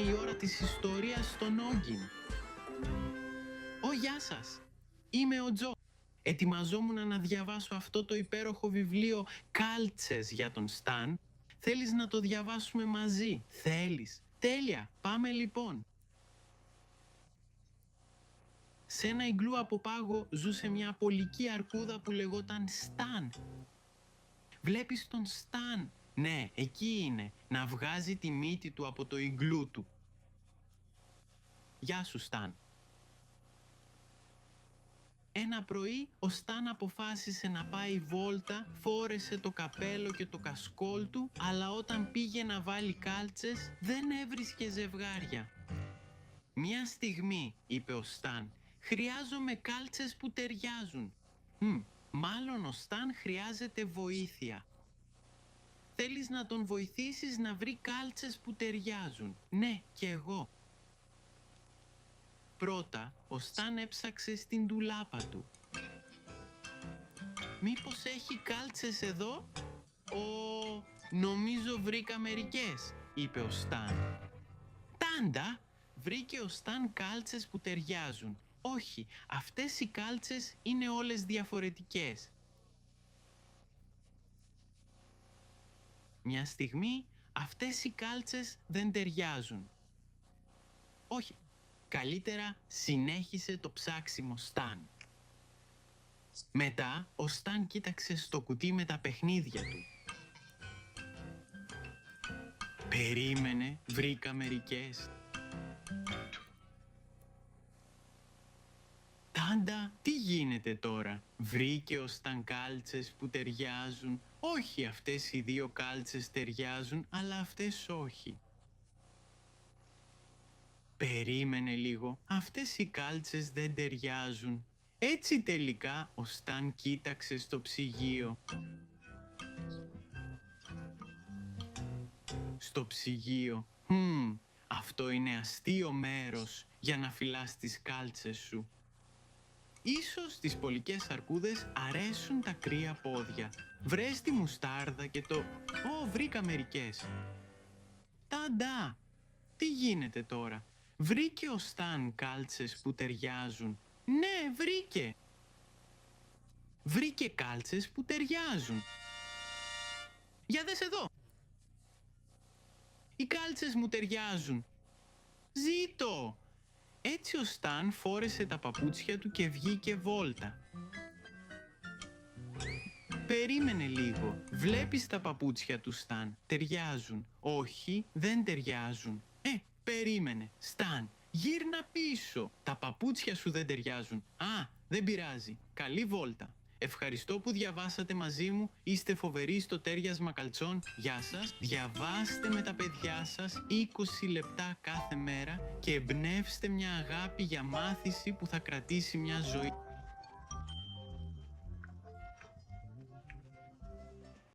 η ώρα της ιστορίας στον Όγκιν. Γεια σας! Είμαι ο Τζο. Ετοιμαζόμουν να διαβάσω αυτό το υπέροχο βιβλίο «Κάλτσες» για τον Σταν. Θέλεις να το διαβάσουμε μαζί? Θέλεις? Τέλεια! Πάμε λοιπόν! Σε ένα ιγκλού από πάγο ζούσε μια απολική αρκούδα που λεγόταν Σταν. Βλέπεις τον Σταν? Ναι, εκεί είναι, να βγάζει τη μύτη του από το ιγκλού του. Γεια σου, Σταν. Ένα πρωί ο Σταν αποφάσισε να πάει βόλτα, φόρεσε το καπέλο και το κασκόλ του, αλλά όταν πήγε να βάλει κάλτσες δεν έβρισκε ζευγάρια. «Μια στιγμή», είπε ο Σταν, «χρειάζομαι κάλτσες που ταιριάζουν». Μάλλον ο Σταν χρειάζεται βοήθεια. «Θέλεις να τον βοηθήσεις να βρει κάλτσες που ταιριάζουν?» «Ναι, και εγώ». Πρώτα, ο Σταν έψαξε στην ντουλάπα του. «Μήπως έχει κάλτσες εδώ?» «Νομίζω βρήκα μερικές», είπε ο Σταν. «Τάντα!» Βρήκε ο Σταν κάλτσες που ταιριάζουν. «Όχι, αυτές οι κάλτσες είναι όλες διαφορετικές». Μια στιγμή, αυτές οι κάλτσες δεν ταιριάζουν. «Όχι, καλύτερα συνέχισε το ψάξιμο, Σταν». Μετά, ο Σταν κοίταξε στο κουτί με τα παιχνίδια του. «Περίμενε, βρήκα μερικές». «Τάντα, τι γίνεται τώρα?» Βρήκε ο Σταν κάλτσες που ταιριάζουν. «Όχι, αυτές οι δύο κάλτσες ταιριάζουν, αλλά αυτές όχι». «Περίμενε λίγο, αυτές οι κάλτσες δεν ταιριάζουν». Έτσι τελικά ο Σταν κοίταξε στο ψυγείο. Στο ψυγείο. Αυτό είναι αστείο μέρος για να φυλάς τις κάλτσες σου. Ίσως στις πολικές αρκούδες αρέσουν τα κρύα πόδια. Βρες τη μουστάρδα και το... βρήκα μερικές. Ταντά! Τι γίνεται τώρα? Βρήκε ο Σταν κάλτσες που ταιριάζουν. Ναι, βρήκε! Βρήκε κάλτσες που ταιριάζουν. Για δες εδώ! Οι κάλτσες μου ταιριάζουν. Ζήτω! Έτσι ο Σταν φόρεσε τα παπούτσια του και βγήκε βόλτα. Περίμενε λίγο. Βλέπεις τα παπούτσια του, Σταν? Ταιριάζουν. Όχι, δεν ταιριάζουν. Περίμενε. Σταν, γύρνα πίσω. Τα παπούτσια σου δεν ταιριάζουν. Δεν πειράζει. Καλή βόλτα. Ευχαριστώ που διαβάσατε μαζί μου. Είστε φοβεροί στο τέριασμα καλτσών. Γεια σας. Διαβάστε με τα παιδιά σας 20 λεπτά κάθε μέρα και εμπνεύστε μια αγάπη για μάθηση που θα κρατήσει μια ζωή.